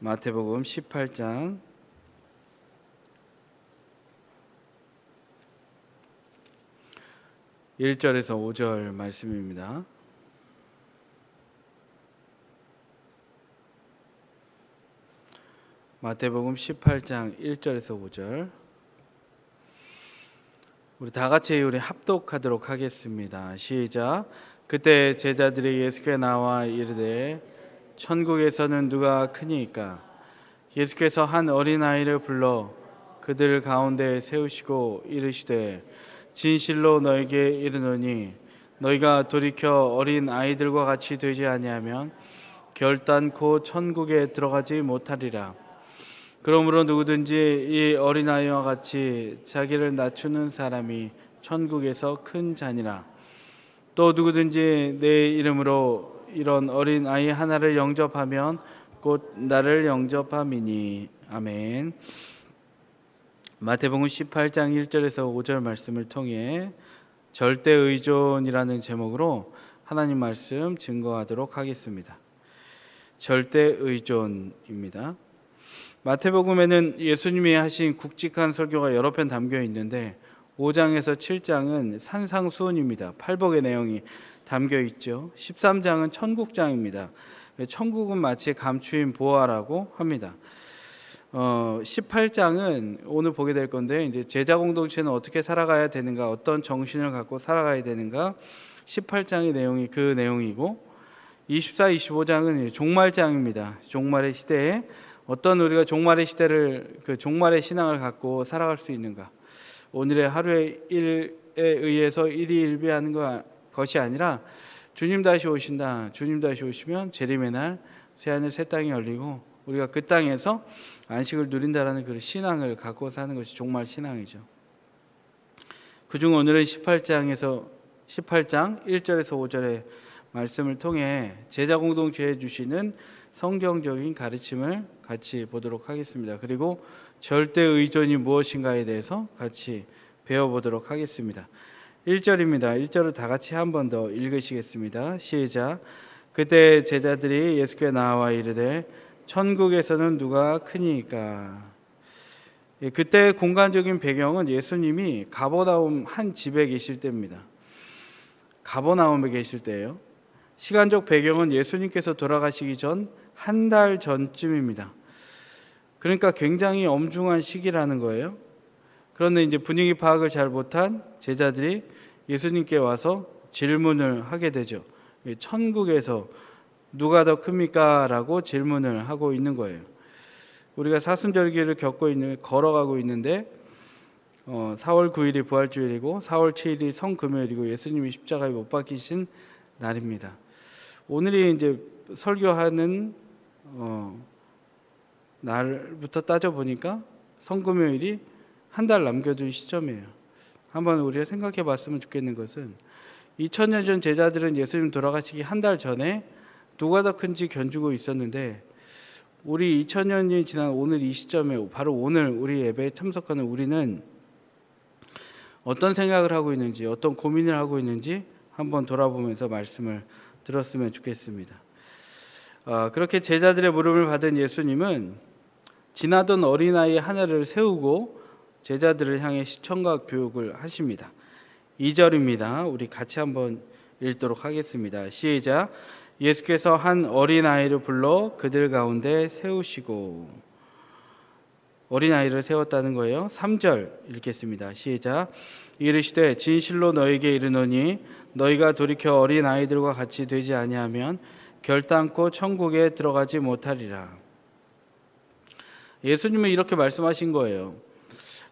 마태복음 18장 1절에서 5절 말씀입니다. 마태복음 18장 1절에서 5절. 우리 다 같이 합독하도록 하겠습니다. 시작. 그때 제자들이 예수께 나와 이르되 천국에서는 누가 크니까? 예수께서 한 어린아이를 불러 그들 가운데 세우시고 이르시되 진실로 너에게 이르노니 너희가 돌이켜 어린 아이들과 같이 되지 아니하면 결단코 천국에 들어가지 못하리라. 그러므로 누구든지 이 어린아이와 같이 자기를 낮추는 사람이 천국에서 큰 자니라. 또 누구든지 내 이름으로 이런 어린아이 하나를 영접하면 곧 나를 영접함이니. 아멘. 마태복음 18장 1절에서 5절 말씀을 통해 절대의존이라는 제목으로 하나님 말씀 증거하도록 하겠습니다. 절대의존입니다. 마태복음에는 예수님이 하신 굵직한 설교가 여러 편 담겨 있는데 5장에서 7장은 산상수훈입니다. 팔복의 내용이 담겨 있죠. 13장은 천국장입니다. 천국은 마치 감추인 보화라고 합니다. 18장은 오늘 보게 될 건데 이제 제자 공동체는 어떻게 살아가야 되는가, 어떤 정신을 갖고 살아가야 되는가, 18장의 내용이 그 내용이고 24, 25장은 종말장입니다. 종말의 시대에 어떤 우리가 종말의 시대를 종말의 신앙을 갖고 살아갈 수 있는가. 오늘의 하루의 일에 의해서 일희일비하는 것이 아니라 주님 다시 오신다. 주님 다시 오시면 재림의 날 새하늘 새 땅이 열리고 우리가 그 땅에서 안식을 누린다라는 그 신앙을 갖고 사는 것이 종말 신앙이죠. 그중 오늘은 18장 1절에서 5절의 말씀을 통해 제자 공동체에 주시는 성경적인 가르침을 같이 보도록 하겠습니다. 그리고 절대 의존이 무엇인가에 대해서 같이 배워보도록 하겠습니다. 1절입니다. 1절을 다 같이 한 번 더 읽으시겠습니다. 시작. 그때 제자들이 예수께 나와 이르되 천국에서는 누가 크니까? 그때 공간적인 배경은 예수님이 가버나움 한 집에 계실 때입니다. 가버나움에 계실 때예요. 시간적 배경은 예수님께서 돌아가시기 전 한 달 전쯤입니다. 그러니까 굉장히 엄중한 시기라는 거예요. 그런데 이제 분위기 파악을 잘 못한 제자들이 예수님께 와서 질문을 하게 되죠. 천국에서 누가 더 큽니까? 라고 질문을 하고 있는 거예요. 우리가 사순절기를 걸어가고 있는데 4월 9일이 부활주일이고 4월 7일이 성금요일이고 예수님이 십자가에 못 박히신 날입니다. 오늘이 이제 설교하는 날부터 따져보니까 성금요일이 한 달 남겨둔 시점이에요. 한번 우리가 생각해 봤으면 좋겠는 것은 2000년 전 제자들은 예수님 돌아가시기 한 달 전에 누가 더 큰지 견주고 있었는데 우리 2000년이 지난 오늘 이 시점에 바로 오늘 우리 예배에 참석하는 우리는 어떤 생각을 하고 있는지 어떤 고민을 하고 있는지 한번 돌아보면서 말씀을 들었으면 좋겠습니다. 그렇게 제자들의 물음을 받은 예수님은 지나던 어린아이 하나를 세우고 제자들을 향해 시청각 교육을 하십니다. 2절입니다. 우리 같이 한번 읽도록 하겠습니다. 시작. 예수께서 한 어린아이를 불러 그들 가운데 세우시고. 어린아이를 세웠다는 거예요. 3절 읽겠습니다. 시작. 이르시되 진실로 너에게 이르노니 너희가 돌이켜 어린아이들과 같이 되지 아니하면 결단코 천국에 들어가지 못하리라. 예수님은 이렇게 말씀하신 거예요.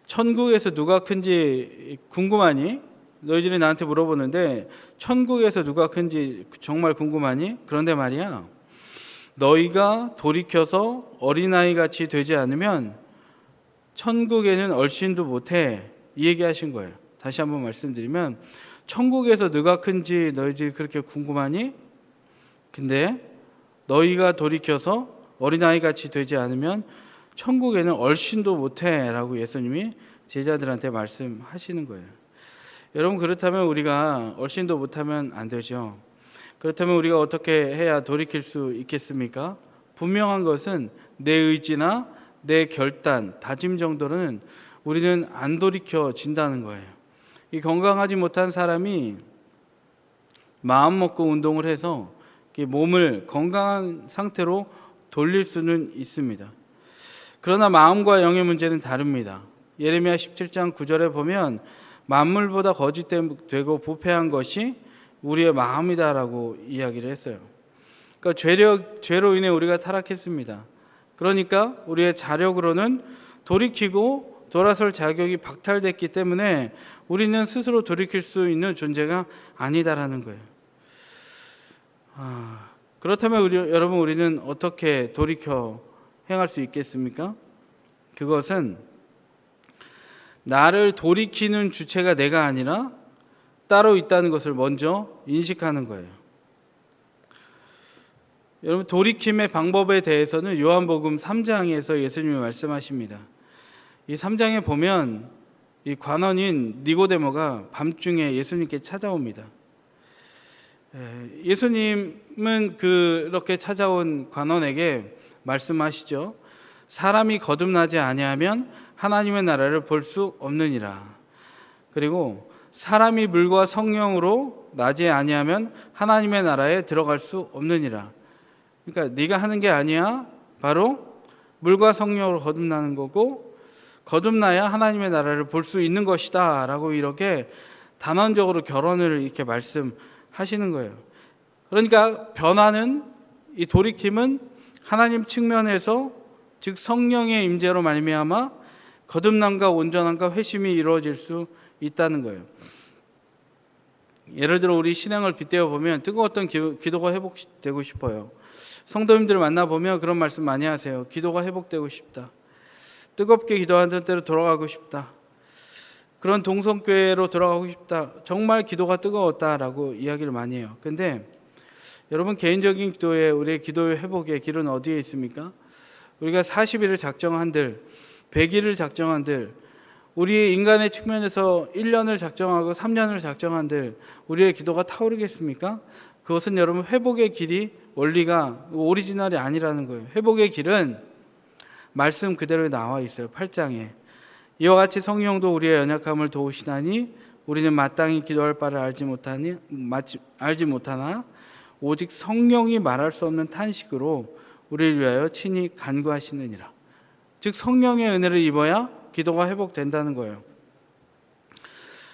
천국에서 누가 큰지 궁금하니? 너희들이 나한테 물어보는데 천국에서 누가 큰지 정말 궁금하니? 그런데 말이야, 너희가 돌이켜서 어린아이 같이 되지 않으면 천국에는 얼씬도 못해. 이 얘기하신 거예요. 다시 한번 말씀드리면 천국에서 누가 큰지 너희들이 그렇게 궁금하니? 근데 너희가 돌이켜서 어린아이 같이 되지 않으면 천국에는 얼씬도 못해 라고 예수님이 제자들한테 말씀하시는 거예요. 여러분, 그렇다면 우리가 얼씬도 못하면 안 되죠. 그렇다면 우리가 어떻게 해야 돌이킬 수 있겠습니까? 분명한 것은 내 의지나 내 결단, 다짐 정도는 우리는 안 돌이켜진다는 거예요. 이 건강하지 못한 사람이 마음 먹고 운동을 해서 몸을 건강한 상태로 돌릴 수는 있습니다. 그러나 마음과 영의 문제는 다릅니다. 예레미야 17장 9절에 보면 만물보다 거짓되고 부패한 것이 우리의 마음이다라고 이야기를 했어요. 그러니까 죄로 인해 우리가 타락했습니다. 그러니까 우리의 자력으로는 돌이키고 돌아설 자격이 박탈됐기 때문에 우리는 스스로 돌이킬 수 있는 존재가 아니다라는 거예요. 그렇다면 여러분, 우리는 어떻게 돌이켜 행할 수 있겠습니까? 그것은 나를 돌이키는 주체가 내가 아니라 따로 있다는 것을 먼저 인식하는 거예요. 여러분, 돌이킴의 방법에 대해서는 요한복음 3장에서 예수님이 말씀하십니다. 이 3장에 보면 이 관원인 니고데모가 밤중에 예수님께 찾아옵니다. 예수님은 그렇게 찾아온 관원에게 말씀하시죠. 사람이 거듭나지 아니하면 하나님의 나라를 볼 수 없느니라. 그리고 사람이 물과 성령으로 나지 아니하면 하나님의 나라에 들어갈 수 없느니라. 그러니까 네가 하는 게 아니야. 바로 물과 성령으로 거듭나는 거고, 거듭나야 하나님의 나라를 볼 수 있는 것이다 라고 이렇게 단언적으로 결론을 이렇게 말씀하시는 거예요. 그러니까 변화는, 이 돌이킴은 하나님 측면에서, 즉 성령의 임재로 말미암아 거듭남과 온전함과 회심이 이루어질 수 있다는 거예요. 예를 들어 우리 신앙을 빗대어 보면 뜨거웠던 기도가 회복되고 싶어요. 성도님들을 만나보면 그런 말씀 많이 하세요. 기도가 회복되고 싶다. 뜨겁게 기도하던 때로 돌아가고 싶다. 그런 동성교회로 돌아가고 싶다. 정말 기도가 뜨거웠다라고 이야기를 많이 해요. 근데 여러분, 개인적인 기도에, 우리의 기도의 회복의 길은 어디에 있습니까? 우리가 40일을 작정한들, 100일을 작정한들, 우리 인간의 측면에서 1년을 작정하고 3년을 작정한들 우리의 기도가 타오르겠습니까? 그것은 여러분, 회복의 길이, 원리가 오리지널이 아니라는 거예요. 회복의 길은 말씀 그대로 나와 있어요. 8장에 이와 같이 성령도 우리의 연약함을 도우시나니 우리는 마땅히 기도할 바를 알지 못하나 오직 성령이 말할 수 없는 탄식으로 우리를 위하여 친히 간구하시느니라. 즉 성령의 은혜를 입어야 기도가 회복된다는 거예요.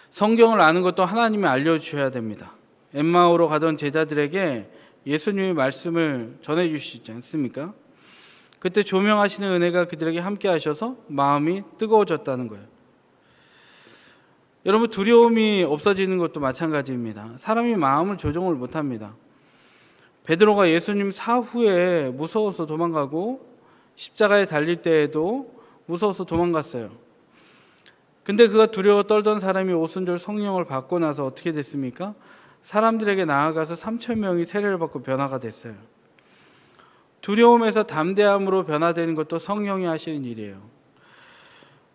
성경을 아는 것도 하나님이 알려주셔야 됩니다. 엠마오로 가던 제자들에게 예수님의 말씀을 전해주시지 않습니까? 그때 조명하시는 은혜가 그들에게 함께 하셔서 마음이 뜨거워졌다는 거예요. 여러분, 두려움이 없어지는 것도 마찬가지입니다. 사람이 마음을 조정을 못합니다. 베드로가 예수님 사후에 무서워서 도망가고 십자가에 달릴 때에도 무서워서 도망갔어요. 근데 그가 두려워 떨던 사람이 오순절 성령을 받고 나서 어떻게 됐습니까? 사람들에게 나아가서 3,000명이 세례를 받고 변화가 됐어요. 두려움에서 담대함으로 변화되는 것도 성령이 하시는 일이에요.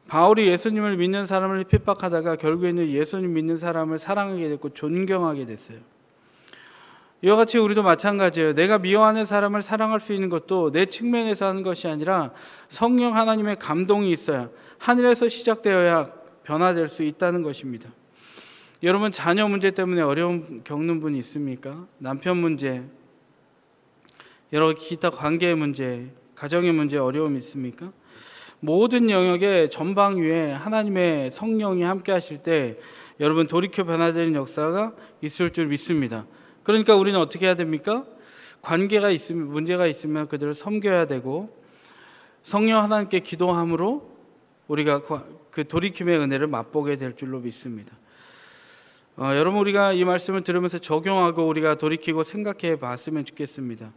바울이 예수님을 믿는 사람을 핍박하다가 결국에는 예수님 믿는 사람을 사랑하게 됐고 존경하게 됐어요. 이와 같이 우리도 마찬가지예요. 내가 미워하는 사람을 사랑할 수 있는 것도 내 측면에서 하는 것이 아니라 성령 하나님의 감동이 있어야, 하늘에서 시작되어야 변화될 수 있다는 것입니다. 여러분, 자녀 문제 때문에 어려움 겪는 분이 있습니까? 남편 문제, 여러 기타 관계의 문제, 가정의 문제, 어려움이 있습니까? 모든 영역의 전방 위에 하나님의 성령이 함께 하실 때 여러분, 돌이켜 변화되는 역사가 있을 줄 믿습니다. 그러니까 우리는 어떻게 해야 됩니까? 관계가 있으면, 문제가 있으면 그들을 섬겨야 되고, 성령 하나님께 기도함으로 우리가 그 돌이킴의 은혜를 맛보게 될 줄로 믿습니다. 여러분, 우리가 이 말씀을 들으면서 적용하고 우리가 돌이키고 생각해 봤으면 좋겠습니다.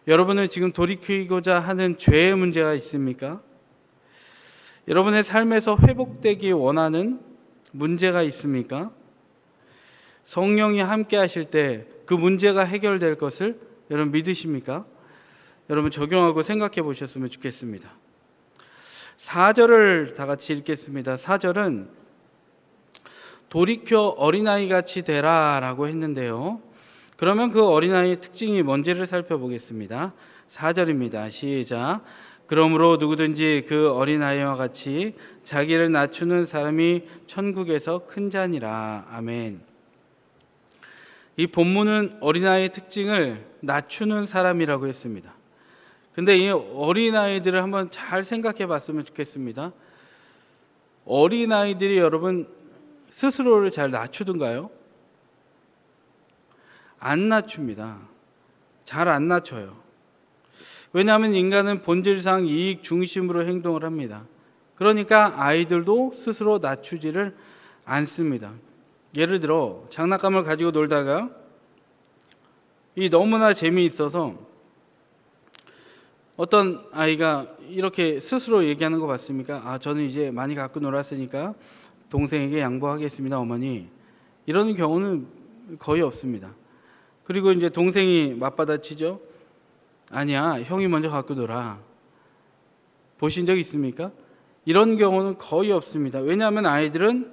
여러분은 지금 돌이키고자 하는 죄의 문제가 있습니까? 여러분의 삶에서 회복되기 원하는 문제가 있습니까? 성령이 함께 하실 때 그 문제가 해결될 것을 여러분 믿으십니까? 여러분 적용하고 생각해 보셨으면 좋겠습니다. 4절을 다 같이 읽겠습니다. 4절은 돌이켜 어린아이같이 되라 라고 했는데요. 그러면 그 어린아이의 특징이 뭔지를 살펴보겠습니다. 4절입니다. 시작. 그러므로 누구든지 그 어린아이와 같이 자기를 낮추는 사람이 천국에서 큰 자니라. 아멘. 이 본문은 어린아이의 특징을 낮추는 사람이라고 했습니다. 근데 이 어린아이들을 한번 잘 생각해 봤으면 좋겠습니다. 어린아이들이 여러분 스스로를 잘 낮추던가요? 안 낮춥니다. 잘 안 낮춰요. 왜냐하면 인간은 본질상 이익 중심으로 행동을 합니다. 그러니까 아이들도 스스로 낮추지를 않습니다. 예를 들어 장난감을 가지고 놀다가 너무나 재미있어서 어떤 아이가 이렇게 스스로 얘기하는 거 봤습니까? 저는 이제 많이 갖고 놀았으니까 동생에게 양보하겠습니다, 어머니. 이런 경우는 거의 없습니다. 그리고 이제 동생이 맞받아치죠. 아니야, 형이 먼저 갖고 놀아. 보신 적 있습니까? 이런 경우는 거의 없습니다. 왜냐하면 아이들은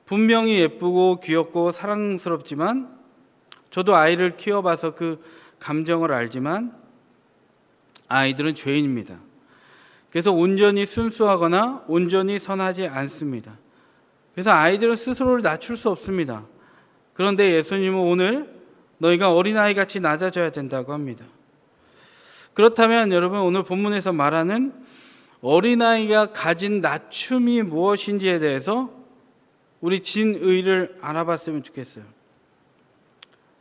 분명히 예쁘고 귀엽고 사랑스럽지만, 저도 아이를 키워봐서 그 감정을 알지만 아이들은 죄인입니다. 그래서 온전히 순수하거나 온전히 선하지 않습니다. 그래서 아이들은 스스로를 낮출 수 없습니다. 그런데 예수님은 오늘 너희가 어린아이같이 낮아져야 된다고 합니다. 그렇다면 여러분, 오늘 본문에서 말하는 어린아이가 가진 낮춤이 무엇인지에 대해서 우리 진의를 알아봤으면 좋겠어요.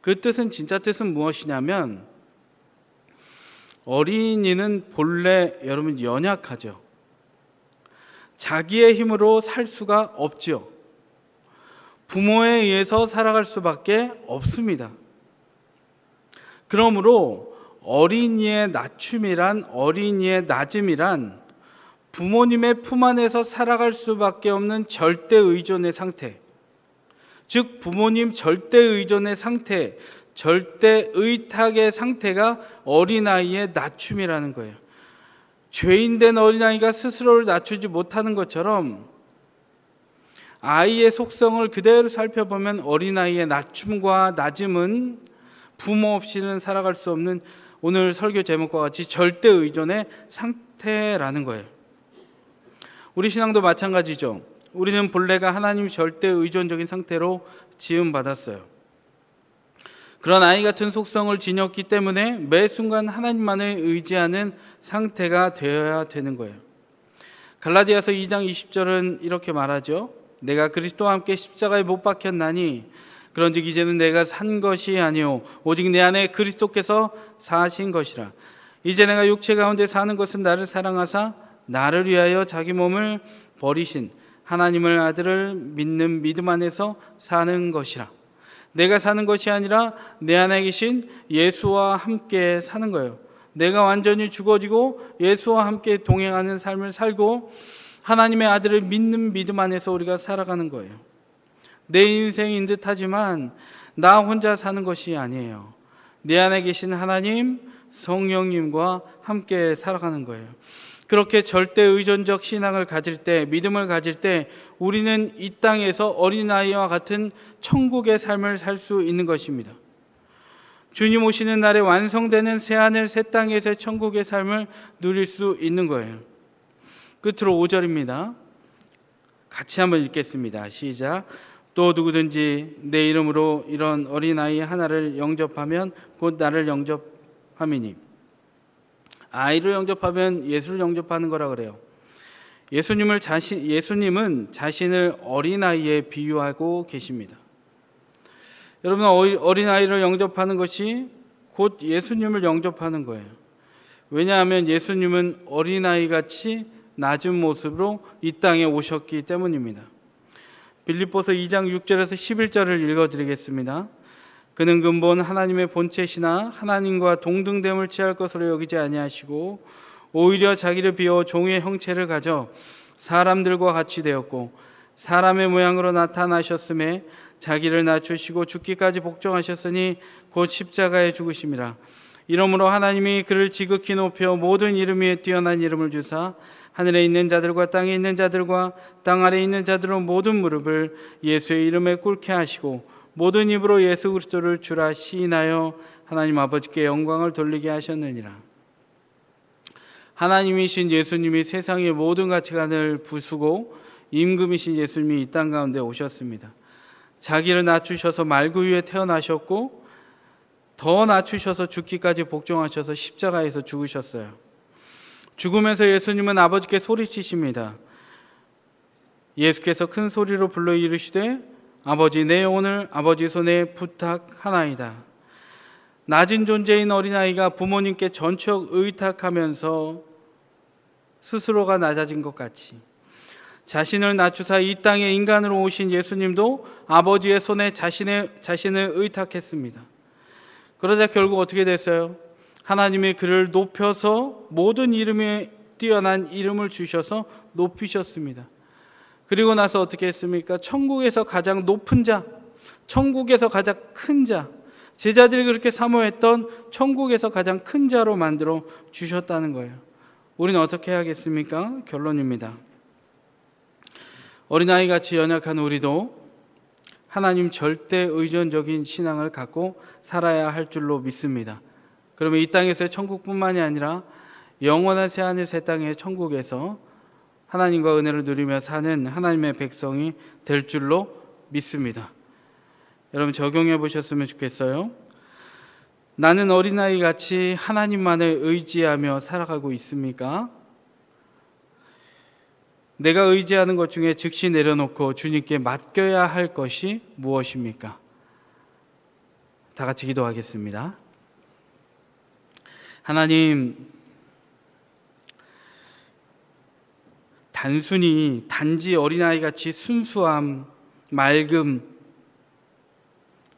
그 뜻은, 진짜 뜻은 무엇이냐면, 어린이는 본래 여러분 연약하죠. 자기의 힘으로 살 수가 없죠. 부모에 의해서 살아갈 수밖에 없습니다. 그러므로 어린이의 낮춤이란, 어린이의 낮음이란 부모님의 품 안에서 살아갈 수밖에 없는 절대 의존의 상태, 즉 부모님 절대 의존의 상태, 절대 의탁의 상태가 어린아이의 낮춤이라는 거예요. 죄인된 어린아이가 스스로를 낮추지 못하는 것처럼 아이의 속성을 그대로 살펴보면 어린아이의 낮춤과 낮음은 부모 없이는 살아갈 수 없는, 오늘 설교 제목과 같이 절대 의존의 상태라는 거예요. 우리 신앙도 마찬가지죠. 우리는 본래가 하나님 절대 의존적인 상태로 지음받았어요. 그런 아이 같은 속성을 지녔기 때문에 매 순간 하나님만을 의지하는 상태가 되어야 되는 거예요. 갈라디아서 2장 20절은 이렇게 말하죠. 내가 그리스도와 함께 십자가에 못 박혔나니 그런즉 이제는 내가 산 것이 아니요 오직 내 안에 그리스도께서 사신 것이라. 이제 내가 육체 가운데 사는 것은 나를 사랑하사 나를 위하여 자기 몸을 버리신 하나님을 아들을 믿는 믿음 안에서 사는 것이라. 내가 사는 것이 아니라 내 안에 계신 예수와 함께 사는 거예요. 내가 완전히 죽어지고 예수와 함께 동행하는 삶을 살고 하나님의 아들을 믿는 믿음 안에서 우리가 살아가는 거예요. 내 인생인 듯하지만 나 혼자 사는 것이 아니에요. 내 안에 계신 하나님, 성령님과 함께 살아가는 거예요. 그렇게 절대 의존적 신앙을 가질 때, 믿음을 가질 때 우리는 이 땅에서 어린아이와 같은 천국의 삶을 살 수 있는 것입니다. 주님 오시는 날에 완성되는 새하늘 새 땅에서의 천국의 삶을 누릴 수 있는 거예요. 끝으로 5절입니다. 같이 한번 읽겠습니다. 시작. 또 누구든지 내 이름으로 이런 어린아이 하나를 영접하면 곧 나를 영접함이니. 아이를 영접하면 예수를 영접하는 거라 그래요. 예수님은 자신을 어린아이에 비유하고 계십니다. 여러분, 어린아이를 영접하는 것이 곧 예수님을 영접하는 거예요. 왜냐하면 예수님은 어린아이같이 낮은 모습으로 이 땅에 오셨기 때문입니다. 빌립보서 2장 6절에서 11절을 읽어드리겠습니다. 그는 근본 하나님의 본체시나 하나님과 동등됨을 취할 것으로 여기지 아니하시고 오히려 자기를 비워 종의 형체를 가져 사람들과 같이 되었고 사람의 모양으로 나타나셨음에 자기를 낮추시고 죽기까지 복종하셨으니 곧 십자가에 죽으심이라. 이러므로 하나님이 그를 지극히 높여 모든 이름 위에 뛰어난 이름을 주사 하늘에 있는 자들과 땅에 있는 자들과 땅 아래에 있는 자들은 모든 무릎을 예수의 이름에 꿇게 하시고 모든 입으로 예수 그리스도를 주라 시인하여 하나님 아버지께 영광을 돌리게 하셨느니라. 하나님이신 예수님이 세상의 모든 가치관을 부수고 임금이신 예수님이 이 땅 가운데 오셨습니다. 자기를 낮추셔서 말구 위에 태어나셨고 더 낮추셔서 죽기까지 복종하셔서 십자가에서 죽으셨어요. 죽으면서 예수님은 아버지께 소리치십니다. 예수께서 큰 소리로 불러 이르시되 아버지, 내 영혼을 아버지 손에 부탁하나이다. 낮은 존재인 어린아이가 부모님께 전적 의탁하면서 스스로가 낮아진 것 같이 자신을 낮추사 이 땅에 인간으로 오신 예수님도 아버지의 손에 자신을 의탁했습니다. 그러자 결국 어떻게 됐어요? 하나님이 그를 높여서 모든 이름에 뛰어난 이름을 주셔서 높이셨습니다. 그리고 나서 어떻게 했습니까? 천국에서 가장 높은 자, 천국에서 가장 큰 자, 제자들이 그렇게 사모했던 천국에서 가장 큰 자로 만들어 주셨다는 거예요. 우리는 어떻게 해야겠습니까? 결론입니다. 어린아이같이 연약한 우리도 하나님 절대 의존적인 신앙을 갖고 살아야 할 줄로 믿습니다. 그러면 이 땅에서의 천국뿐만이 아니라 영원한 새하늘 새 땅의 천국에서 하나님과 은혜를 누리며 사는 하나님의 백성이 될 줄로 믿습니다. 여러분 적용해 보셨으면 좋겠어요. 나는 어린아이같이 하나님만을 의지하며 살아가고 있습니까? 내가 의지하는 것 중에 즉시 내려놓고 주님께 맡겨야 할 것이 무엇입니까? 다 같이 기도하겠습니다. 하나님, 단지 어린아이같이 순수함, 맑음,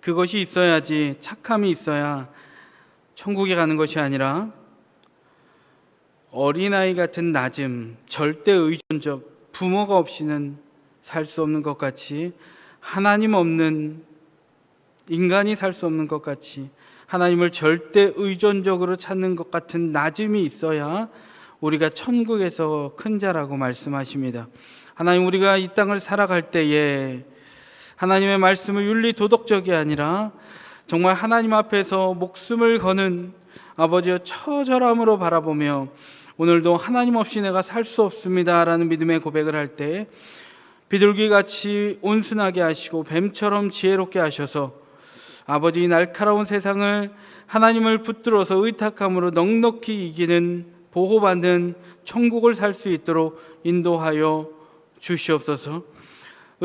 그것이 있어야지, 착함이 있어야 천국에 가는 것이 아니라 어린아이 같은 낮음, 절대 의존적, 부모가 없이는 살 수 없는 것 같이, 하나님 없는 인간이 살 수 없는 것 같이, 하나님을 절대 의존적으로 찾는 것 같은 낮음이 있어야 우리가 천국에서 큰 자라고 말씀하십니다. 하나님, 우리가 이 땅을 살아갈 때에 하나님의 말씀을 윤리 도덕적이 아니라 정말 하나님 앞에서 목숨을 거는 아버지의 처절함으로 바라보며 오늘도 하나님 없이 내가 살 수 없습니다 라는 믿음의 고백을 할 때 비둘기같이 온순하게 하시고 뱀처럼 지혜롭게 하셔서 아버지 날카로운 세상을 하나님을 붙들어서 의탁함으로 넉넉히 이기는 보호받는 천국을 살 수 있도록 인도하여 주시옵소서.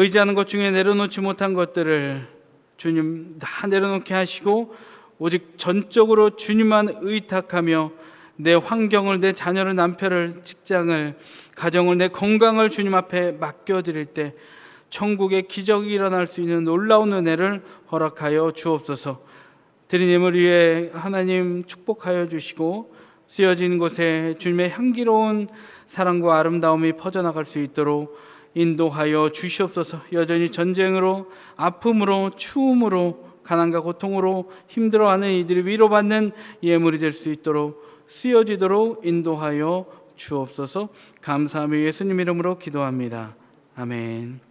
의지하는 것 중에 내려놓지 못한 것들을 주님 다 내려놓게 하시고 오직 전적으로 주님만 의탁하며 내 환경을, 내 자녀를, 남편을, 직장을, 가정을, 내 건강을 주님 앞에 맡겨드릴 때 천국의 기적이 일어날 수 있는 놀라운 은혜를 허락하여 주옵소서. 드린 예물 위에 하나님 축복하여 주시고 쓰여진 곳에 주님의 향기로운 사랑과 아름다움이 퍼져나갈 수 있도록 인도하여 주시옵소서. 여전히 전쟁으로, 아픔으로, 추움으로, 가난과 고통으로 힘들어하는 이들이 위로받는 예물이 될 수 있도록 쓰여지도록 인도하여 주옵소서. 감사하며 예수님 이름으로 기도합니다. 아멘.